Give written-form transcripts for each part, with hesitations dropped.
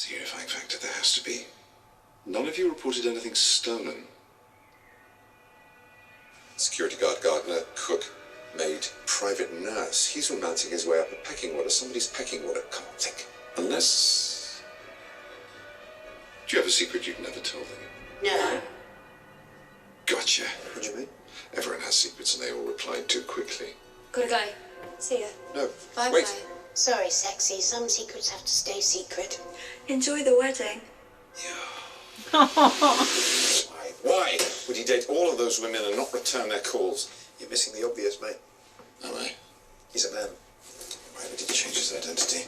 It's a unifying factor, there has to be. None of you reported anything stolen. Security guard, gardener, cook, maid, private nurse. He's romancing his way up a pecking order. Somebody's pecking order. Come on, think. Unless... Do you have a secret you'd never told them? No. Gotcha. What do you mean? Everyone has secrets and they all replied too quickly. Gotta go. See ya. No. Bye Wait. bye. Sorry, sexy. Some secrets have to stay secret. Enjoy the wedding. Yeah. Why would he date all of those women and not return their calls? You're missing the obvious, mate. Am I? He's a man. Why would he change his identity?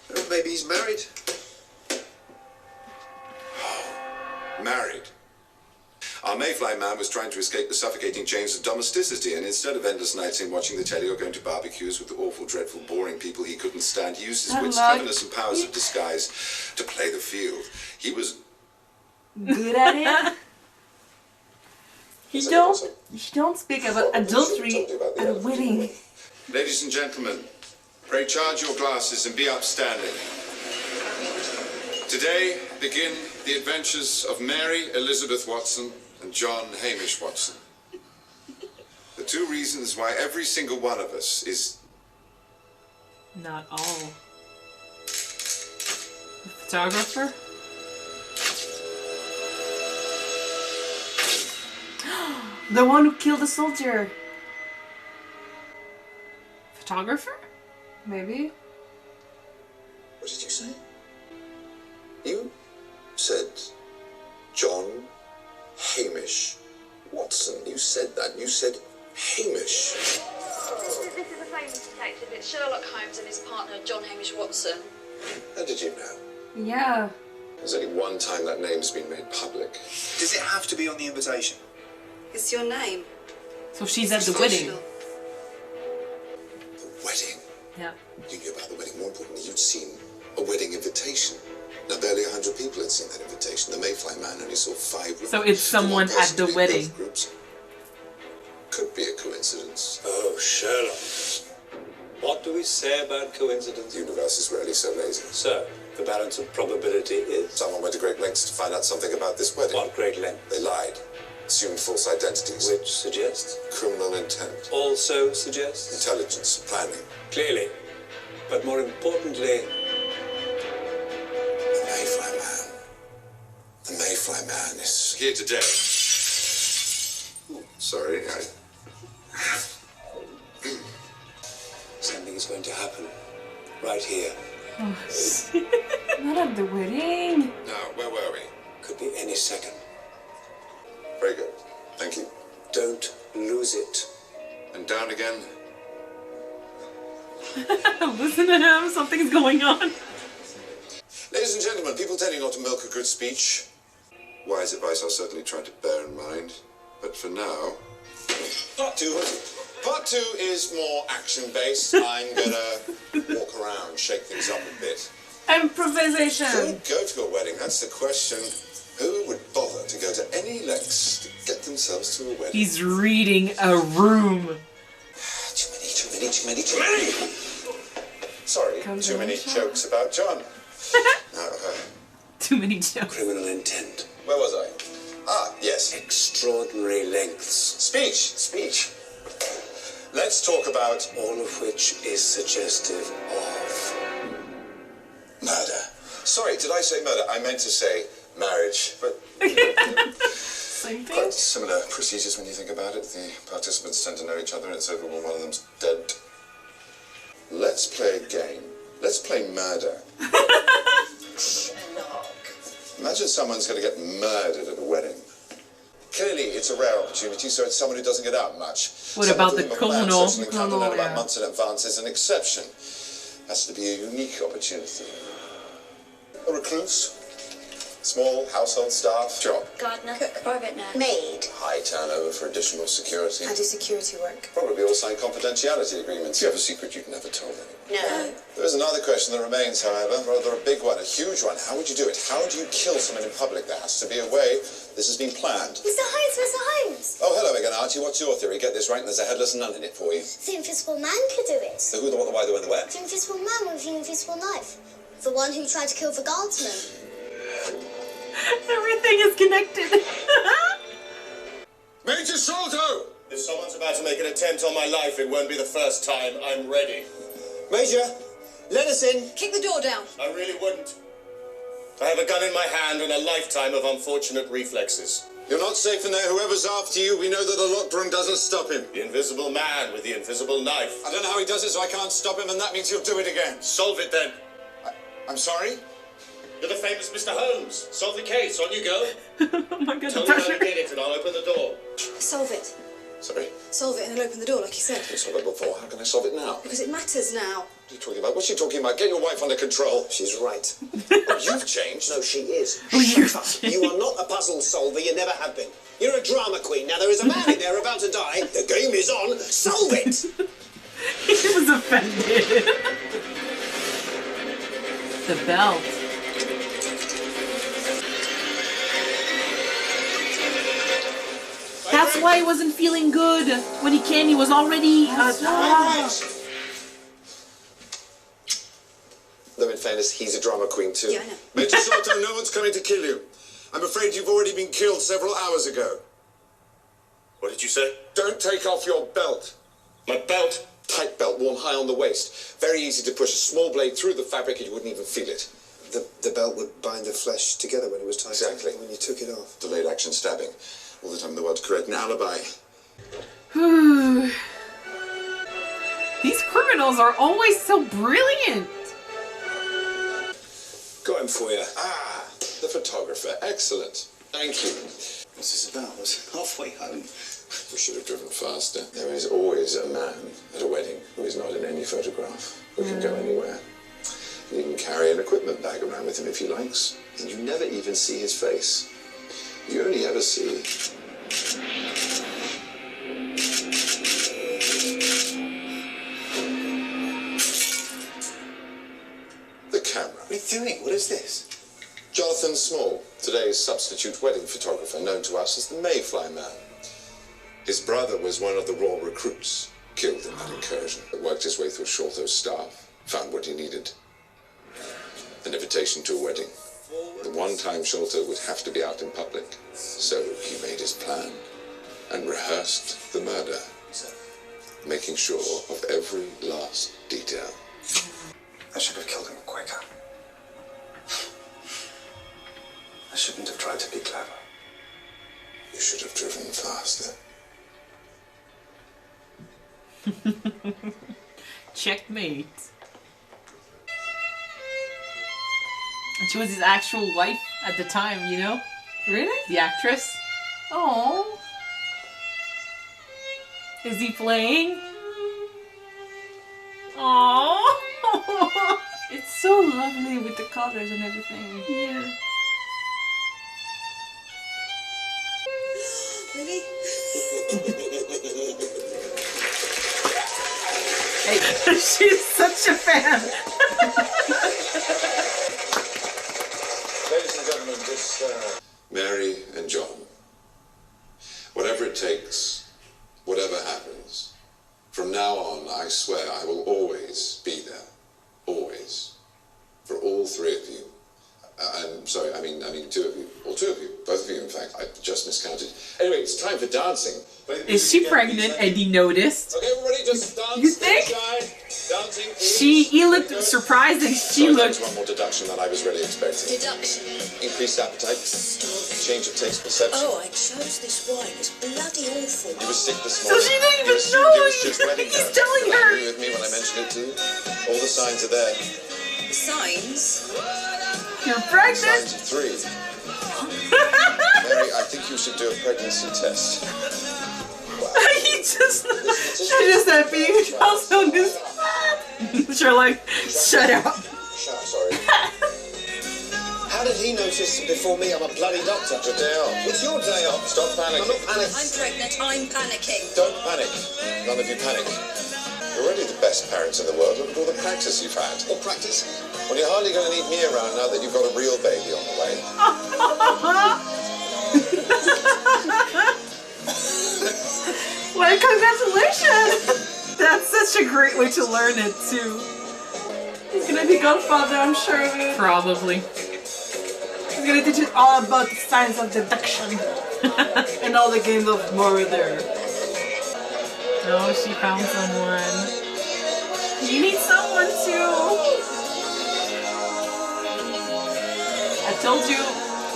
Or maybe he's married. Married. Our Mayfly man was trying to escape the suffocating chains of domesticity, and instead of endless nights in watching the telly or going to barbecues with the awful, dreadful, boring people he couldn't stand, he used his wits, cleverness, and powers of disguise to play the field. He was good at it. You don't speak about adultery at a wedding. Ladies and gentlemen, pray charge your glasses and be upstanding. Today begin the adventures of Mary Elizabeth Watson and John Hamish Watson. The two reasons why every single one of us is... Not all. The photographer? The one who killed the soldier. Photographer? Maybe. What did you say? You said John Hamish Watson. You said that. You said Hamish. This is a famous detective. It's Sherlock Holmes and his partner, John Hamish Watson. How did you know? Yeah. There's only one time that name's been made public. Does it have to be on the invitation? It's your name. So she's at the wedding. The wedding? Yeah. You knew about the wedding. More importantly, you'd seen a wedding invitation. Now, barely 100 people had seen that invitation. The Mayfly man only saw 5. So it's someone at the wedding. Could be a coincidence. Oh, Sherlock. What do we say about coincidence? The universe is rarely so lazy. So, the balance of probability is... Someone went to great lengths to find out something about this wedding. What great length? They lied. Assumed false identities. Which suggests? Criminal intent. Also suggests? Intelligence. Planning. Clearly. But more importantly... The Mayfly man. The Mayfly man is here today. Ooh, sorry, Something is going to happen. Right here. Oh, not at the wedding. Now, where were we? Could be any second. Very good. Thank you. Don't lose it. And down again. Listen to him. Something's going on. Ladies and gentlemen, people tell you not to milk a good speech. Wise advice I'll certainly try to bear in mind. But for now... Part 2. Part 2 is more action-based. I'm gonna walk around, shake things up a bit. Improvisation. Who'd go to a wedding? That's the question. Who would bother to go to any lengths to get themselves to a wedding? He's reading a room. Too many. Sorry, too many jokes about John. Too many jokes. Criminal intent. Where was I? Ah, yes. Extraordinary lengths. Speech. Let's talk about... All of which is suggestive of... murder. Sorry, did I say murder? I meant to say marriage, but... Same thing. Quite similar procedures when you think about it. The participants tend to know each other and it's over when one of them's dead. Let's play a game. Let's play murder. Sherlock. Imagine someone's going to get murdered at a wedding. Clearly, it's a rare opportunity, so it's someone who doesn't get out much. What about the colonel? About months in advance is an exception. Has to be a unique opportunity. A recluse. Small household staff. Job. Gardener. Cook. Private nurse. Maid. High turnover for additional security. I do security work. Probably all signed confidentiality agreements. You have a secret you've never told anyone. No. There is another question that remains, however, rather a big one, a huge one. How would you do it? How do you kill someone in public? There has to be a way. This has been planned. Mr. Holmes. Oh, hello again, Archie. What's your theory? Get this right, and there's a headless nun in it for you. The Invisible Man could do it. The who, the what, the why, the when, the where? The Invisible Man with the invisible knife. The one who tried to kill the guardsman. Everything is connected. Major Salto! If someone's about to make an attempt on my life, it won't be the first time. I'm ready. Major, let us in. Kick the door down. I really wouldn't. I have a gun in my hand and a lifetime of unfortunate reflexes. You're not safe in there. Whoever's after you, we know that the locked doesn't stop him. The invisible man with the invisible knife. I don't know how he does it, so I can't stop him, and that means he'll do it again. Solve it then. I'm sorry? You're the famous Mr. Holmes. Solve the case. On you go. Oh my god, Tell the me how pressure. you did it and I'll open the door. Solve it. Sorry? Solve it and I'll open the door, like you said. I solved it before. How can I solve it now? Because it matters now. What are you talking about? What's she talking about? Get your wife under control. She's right. Oh, you've changed. No, she is. Oh, you've Shut up. changed. You are not a puzzle solver. You never have been. You're a drama queen. Now, there is a man in there about to die. The game is on. Solve it! He was offended. The belt. That's why he wasn't feeling good when he came. He was already. Though in fairness, he's a drama queen too. Yeah, I know. Major Salto, no one's coming to kill you. I'm afraid you've already been killed several hours ago. What did you say? Don't take off your belt. My belt? Tight belt, worn high on the waist. Very easy to push a small blade through the fabric and you wouldn't even feel it. The belt would bind the flesh together when it was tied. Exactly. When you took it off. Delayed action stabbing. All the time in the world to create an alibi. These criminals are always so brilliant. Got him for you. Ah, the photographer. Excellent. Thank you. What's this about? I was halfway home. We should have driven faster. There is always a man at a wedding who is not in any photograph, who can go anywhere. He can carry an equipment bag around with him if he likes, and you never even see his face. You only ever see... the camera. What are you doing? What is this? Jonathan Small, today's substitute wedding photographer, known to us as the Mayfly Man. His brother was one of the raw recruits killed in that incursion. Worked his way through Sholto's staff, found what he needed. An invitation to a wedding. The one time Sholto would have to be out in public. So he made his plan and rehearsed the murder, making sure of every last detail. I should have killed him quicker. I shouldn't have tried to be clever. You should have driven faster. Checkmate. And she was his actual wife at the time, you know? Really? The actress? Oh. Is he playing? Oh. It's so lovely with the colors and everything. Yeah. Really? Hey, she's such a fan. Ladies and gentlemen, this Mary and John. Whatever it takes, whatever happens, from now on, I swear I will always be there. Always. For all three of you. I'm sorry, I mean two of you. Or two of you. Both of you, in fact. I just miscounted. Anyway, it's time for dancing. Is she pregnant and he noticed? Okay, everybody just dance. You think? Dancing, please. He looked surprised and she Sorry, looked... that's one more deduction than I was really expecting. Deduction. Increased appetite, change of taste perception. Oh, I chose this wine. It's bloody awful. You were sick this So morning. she didn't You even assumed know it was just wedding he's nerves. telling Did you her. agree with me when I mentioned it to you? All the signs are there. Signs? You're pregnant? Signs of three. Mary, I think you should do a pregnancy test. He just... She just happy. Also this... Sherlock, shut up. Shut up, sorry. How did he notice before me? I'm a bloody doctor. It's your day off. It's your day off. Stop panicking. I'm not panicking. I'm pregnant, I'm panicking. Don't panic. None of you panic. You're already the best parents in the world. Look at all the practice you've had. What practice? Well, you're hardly going to need me around now that you've got a real baby on the way. Well, congratulations! That's such a great way to learn it, too. He's gonna be Godfather, I'm sure of it. Probably. He's gonna teach it all about the science of deduction and all the games of murder. Oh, she found someone. You need someone too. I told you,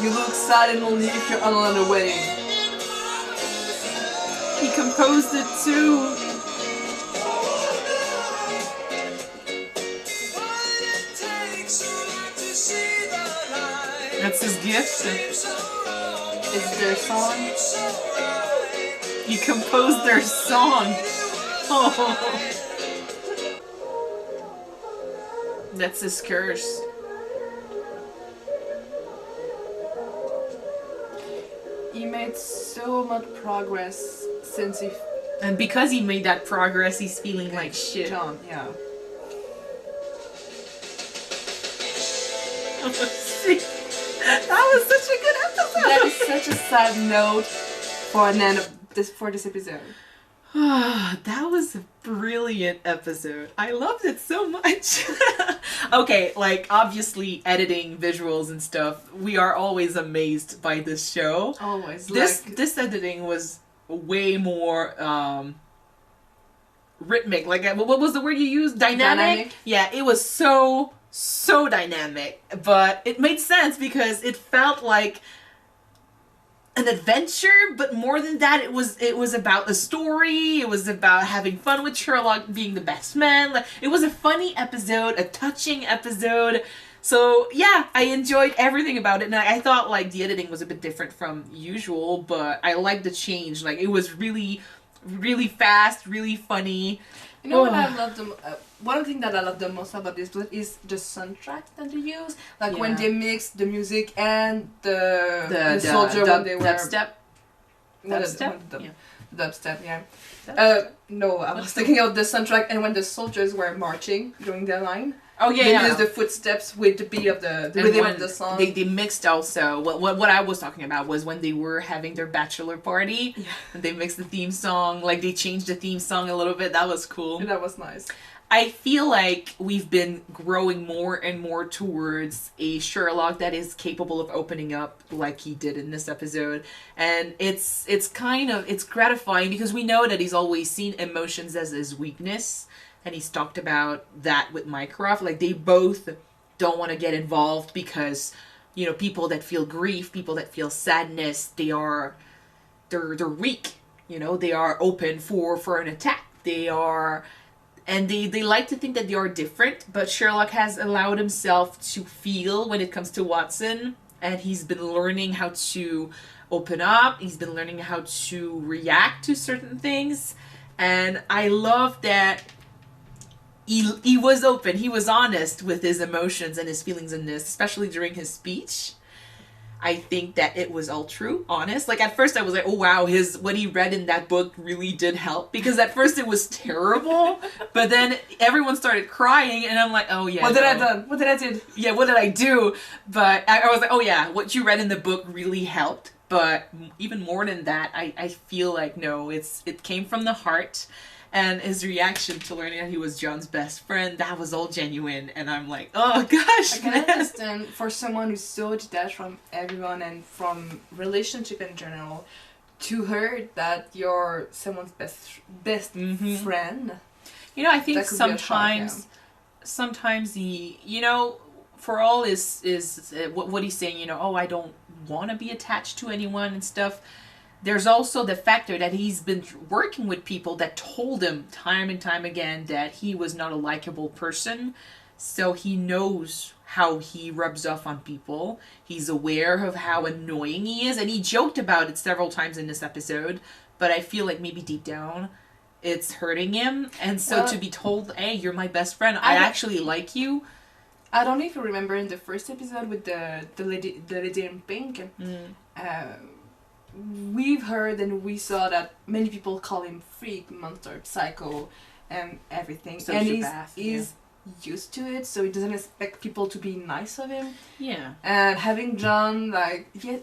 you look sad and lonely if you're alone at a wedding. He composed it too. That's his gift. Is their song? He composed their song. Oh. That's his curse. He made so much progress since he... And because he made that progress, he's feeling like shit. John, yeah. That was such a good episode. That is such a sad note for an end of this episode. That was a brilliant episode. I loved it so much. Okay, like obviously editing, visuals and stuff, we are always amazed by this show. Always. This editing was way more rhythmic. Like what was the word you used? Dynamic? Yeah, it was so dynamic, but it made sense because it felt like an adventure, but more than that, it was about a story. It was about having fun with Sherlock being the best man. Like, it was a funny episode, a touching episode. So yeah, I enjoyed everything about it, and I thought like the editing was a bit different from usual, but I liked the change. Like it was really, really fast, really funny. You know what I love one thing that I love the most about this episode is the soundtrack that they use. Like when they mix the music and the soldier when they were dubstep. Dubstep, yeah. No, I was thinking of the soundtrack and when the soldiers were marching during their line. Oh yeah, they used the footsteps with the beat of the rhythm of the song. They mixed also. What I was talking about was when they were having their bachelor party. Yeah. And they mixed the theme song. Like they changed the theme song a little bit. That was cool. Yeah, that was nice. I feel like we've been growing more and more towards a Sherlock that is capable of opening up like he did in this episode. And it's gratifying because we know that he's always seen emotions as his weakness. And he's talked about that with Mycroft. Like, they both don't want to get involved because, you know, people that feel grief, people that feel sadness, they're weak. You know, they are open for an attack. They like to think that they are different, but Sherlock has allowed himself to feel when it comes to Watson, and he's been learning how to open up. He's been learning how to react to certain things, and I love that he was open. He was honest with his emotions and his feelings in this, especially during his speech. I think that it was all true, honest. Like, at first I was like, oh wow, what he read in that book really did help. Because at first it was terrible, but then everyone started crying, and I'm like, oh yeah. What did I do? What did I do? Yeah, what did I do? But I was like, oh yeah, what you read in the book really helped. But even more than that, I feel like, no, it came from the heart. And his reaction to learning that he was John's best friend, that was all genuine. And I'm like, oh gosh. I can understand for someone who's so detached from everyone and from relationship in general, to hear that you're someone's best friend. You know, I think sometimes he, you know, for all is what he's saying, you know, oh, I don't want to be attached to anyone and stuff. There's also the factor that he's been working with people that told him time and time again that he was not a likable person. So he knows how he rubs off on people. He's aware of how annoying he is. And he joked about it several times in this episode. But I feel like maybe deep down it's hurting him. And so to be told, hey, you're my best friend. I actually like you. I don't know if you remember in the first episode with the lady in pink. We've heard and we saw that many people call him freak, monster, psycho, and everything. Sociopath, and he's used to it, so he doesn't expect people to be nice of him. Yeah. And having John, like, yeah,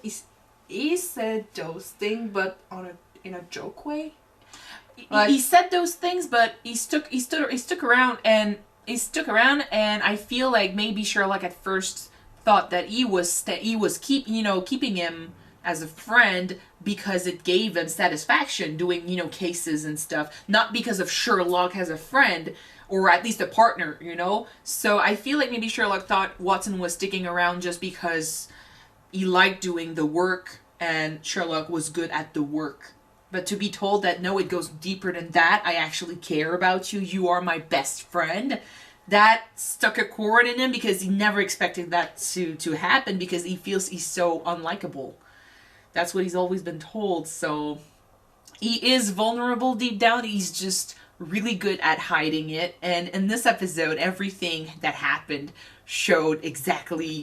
he said those things, but in a joke way. Like, he said those things, but he stuck around, and he stuck around, and I feel like maybe Sherlock at first thought that he was keeping him as a friend because it gave him satisfaction doing, cases and stuff, not because of Sherlock as a friend or at least a partner, So I feel like maybe Sherlock thought Watson was sticking around just because he liked doing the work and Sherlock was good at the work. But to be told that no, it goes deeper than that, I actually care about you, you are my best friend, that stuck a chord in him because he never expected that to happen because he feels he's so unlikable. That's what he's always been told. So he is vulnerable deep down. He's just really good at hiding it. And in this episode, everything that happened showed exactly,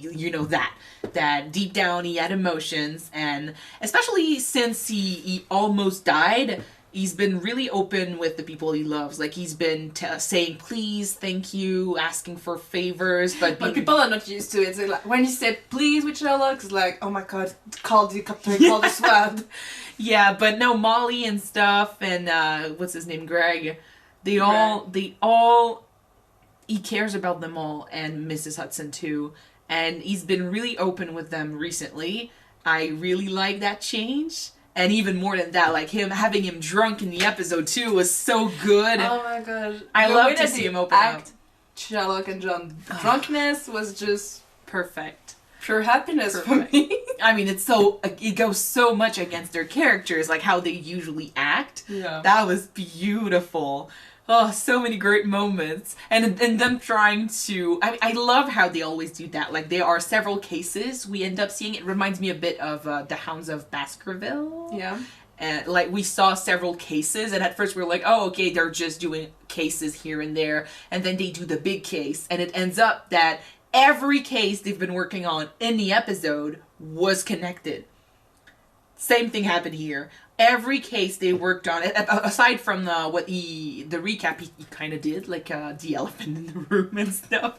that deep down he had emotions. And especially since he almost died, he's been really open with the people he loves. Like, he's been saying please, thank you, asking for favors, but people are not used to it. So like, when you say please with Sherlock, it's like, oh my god, call the captain, call the SWAT. Yeah, but no, Molly and stuff, and what's his name, Greg, they all, he cares about them all, and Mrs. Hudson too, and he's been really open with them recently. I really like that change. And even more than that, like having him drunk in the episode too was so good. Oh my god. I love to see him open up. Sherlock and John drunkenness was just perfect. Pure happiness for me. I mean, it goes so much against their characters, like how they usually act. Yeah. That was beautiful. Oh, so many great moments. And them trying to... I love how they always do that. Like, there are several cases we end up seeing. It reminds me a bit of The Hounds of Baskerville. Yeah. And, like, we saw several cases, and at first we were like, oh, okay, they're just doing cases here and there. And then they do the big case. And it ends up that every case they've been working on in the episode was connected. Same thing happened here. Every case they worked on, aside from the recap he kind of did, like the elephant in the room and stuff.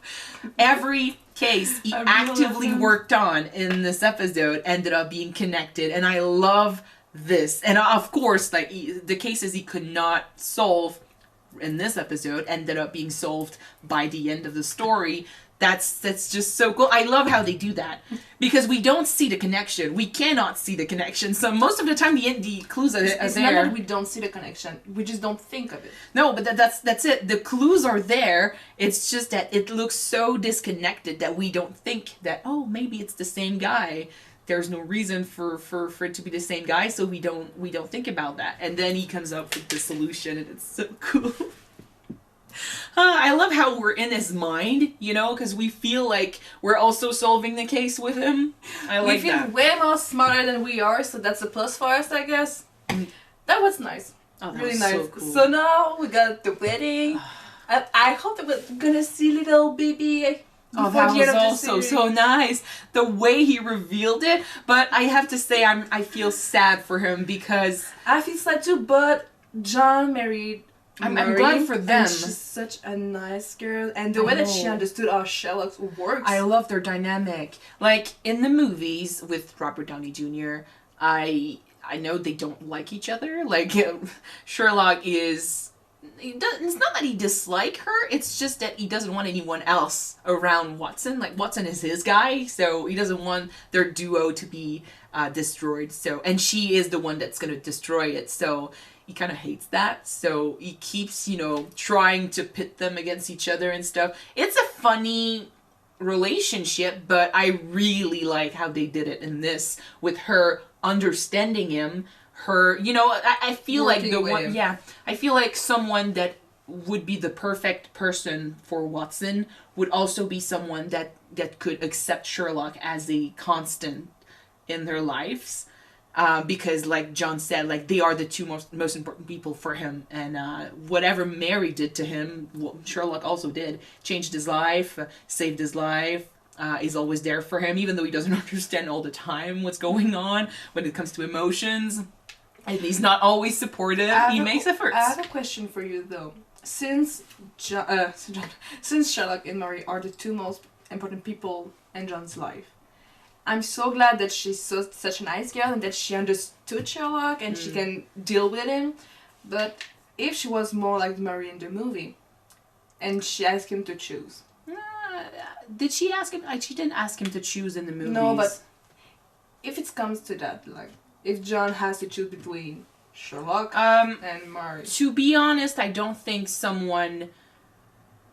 Every case he actively worked on in this episode ended up being connected, and I love this. And of course, like the cases he could not solve in this episode ended up being solved by the end of the story. That's just so cool. I love how they do that because we don't see the connection. We cannot see the connection. So most of the time, the clues are there. It's not that we don't see the connection. We just don't think of it. No, but that's it. The clues are there. It's just that it looks so disconnected that we don't think that, oh, maybe it's the same guy. There's no reason for it to be the same guy, so we don't think about that. And then he comes up with the solution, and it's so cool. I love how we're in his mind, because we feel like we're also solving the case with him. I like that. We feel way more smarter than we are, so that's a plus for us, I guess. That was nice. Oh, that really was nice. so cool. So now we got the wedding. I hope that we're gonna see little baby. Oh, that was also so nice. The way he revealed it. But I have to say, I feel sad for him because... I feel sad too, but John married... I'm glad for them. And she's such a nice girl. And the way that she understood how Sherlock works. I love their dynamic. Like, in the movies with Robert Downey Jr., I know they don't like each other. Like, Sherlock is... It's not that he dislikes her, it's just that he doesn't want anyone else around Watson. Like, Watson is his guy, so he doesn't want their duo to be destroyed. So, and she is the one that's going to destroy it, so he kind of hates that. So he keeps, trying to pit them against each other and stuff. It's a funny relationship, but I really like how they did it in this, with her understanding him. Her, I feel like the one, I feel like someone that would be the perfect person for Watson would also be someone that could accept Sherlock as a constant in their lives, because, like John said, like they are the two most important people for him, and whatever Mary did to him, Sherlock also did. Changed his life, saved his life. He's always there for him, even though he doesn't understand all the time what's going on when it comes to emotions. And he's not always supportive. He makes efforts. I have a question for you, though. Since Sherlock and Mary are the two most important people in John's life, I'm so glad that she's such a nice girl and that she understood Sherlock and she can deal with him. But if she was more like Mary in the movie, and she asked him to choose. Did she ask him? She didn't ask him to choose in the movies. No, but if it comes to that, like, if John has to choose between Sherlock and Mary. To be honest, I don't think someone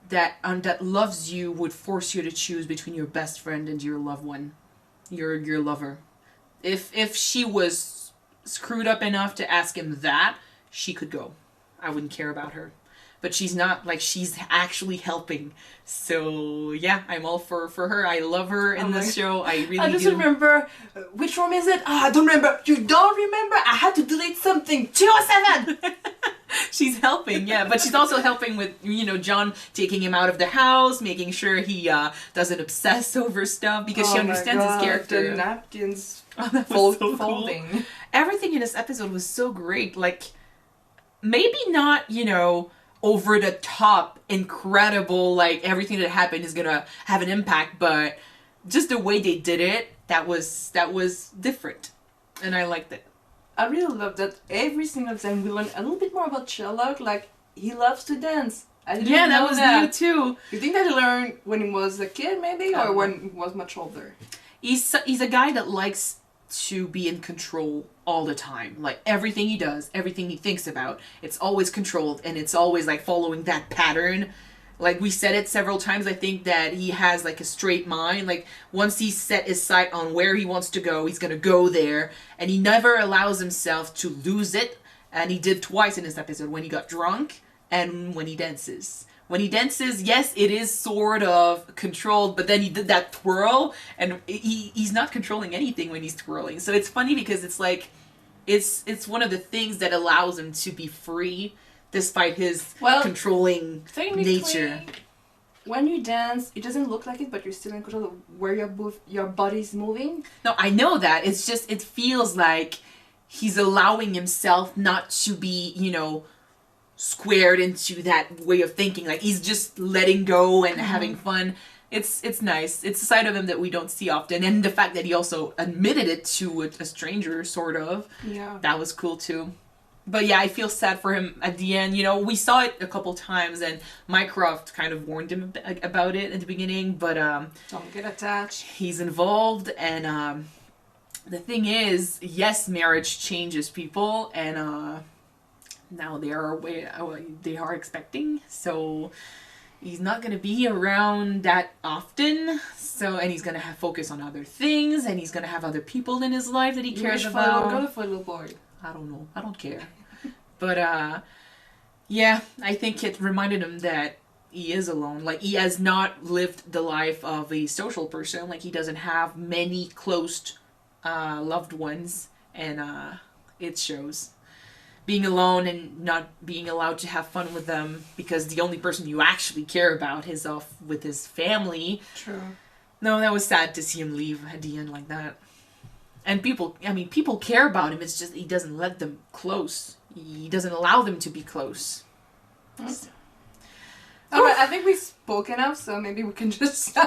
that loves you would force you to choose between your best friend and your loved one, your lover. If she was screwed up enough to ask him that, she could go. I wouldn't care about her. But she's not, like, she's actually helping. So, yeah, I'm all for her. I love her in this show. I really do. I just remember, which room is it? I don't remember. You don't remember? I had to delete something. 207! She's helping, yeah. But she's also helping with, John taking him out of the house, making sure he doesn't obsess over stuff, because she understands his character. The napkins folding. Cool. Everything in this episode was so great. Like, maybe not, over the top, incredible, like everything that happened is gonna have an impact, but just the way they did it, that was different, and I liked it. I really love that every single time we learn a little bit more about Sherlock. Like, he loves to dance. I didn't know that was new too. You think that he learned when he was a kid, maybe, or when he was much older? He's a guy that likes to be in control all the time. Like, everything he does, everything he thinks about, it's always controlled, and it's always like following that pattern. Like, we said it several times, I think that he has like a straight mind. Like, once he's set his sight on where he wants to go, he's gonna go there, and he never allows himself to lose it. And he did twice in this episode, when he got drunk and when he dances. When he dances, yes, it is sort of controlled, but then he did that twirl, and he's not controlling anything when he's twirling. So it's funny because it's like, it's one of the things that allows him to be free, despite his controlling nature. When you dance, it doesn't look like it, but you're still in control of where your body's moving. No, I know that. It's just, it feels like he's allowing himself not to be, squared into that way of thinking. Like, he's just letting go and having fun. It's nice. It's a side of him that we don't see often, and the fact that he also admitted it to a stranger, sort of. Yeah. That was cool too. But yeah, I feel sad for him at the end. We saw it a couple times, and Mycroft kind of warned him about it at the beginning, but don't get attached. He's involved, and the thing is, yes, marriage changes people, and now they are expecting, so he's not gonna be around that often. So, and he's gonna have focus on other things, and he's gonna have other people in his life that he cares about. Go for a little boy. I don't know. I don't care. But yeah, I think it reminded him that he is alone. Like, he has not lived the life of a social person. Like, he doesn't have many close loved ones, and it shows. Being alone and not being allowed to have fun with them because the only person you actually care about is off with his family. True. No, that was sad to see him leave at the end like that. And people care about him. It's just he doesn't let them close. He doesn't allow them to be close. Alright, I think we spoke enough, so maybe we can just...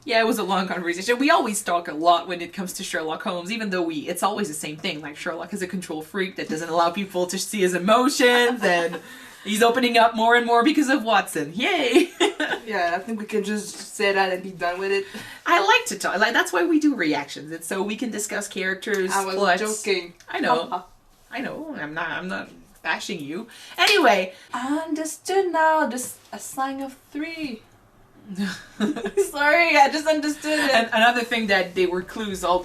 Yeah, it was a long conversation. We always talk a lot when it comes to Sherlock Holmes, even though it's always the same thing. Like, Sherlock is a control freak that doesn't allow people to see his emotions, and he's opening up more and more because of Watson. Yay! Yeah, I think we can just say that and be done with it. I like to talk. Like, that's why we do reactions. It's so we can discuss characters. I was plots. joking. I know. I know. I'm not bashing you. Anyway. Understood now. Just a sign of 3. Sorry, I just understood it. And another thing that they were clues all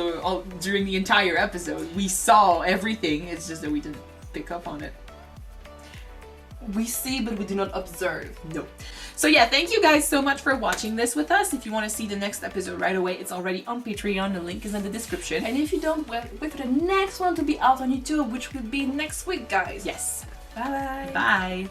during the entire episode. We saw everything. It's just that we didn't pick up on it. We see, but we do not observe. No. So yeah, thank you guys so much for watching this with us. If you want to see the next episode right away, it's already on Patreon. The link is in the description. And if you don't, wait for the next one to be out on YouTube, which will be next week, guys. Yes. Bye-bye. Bye.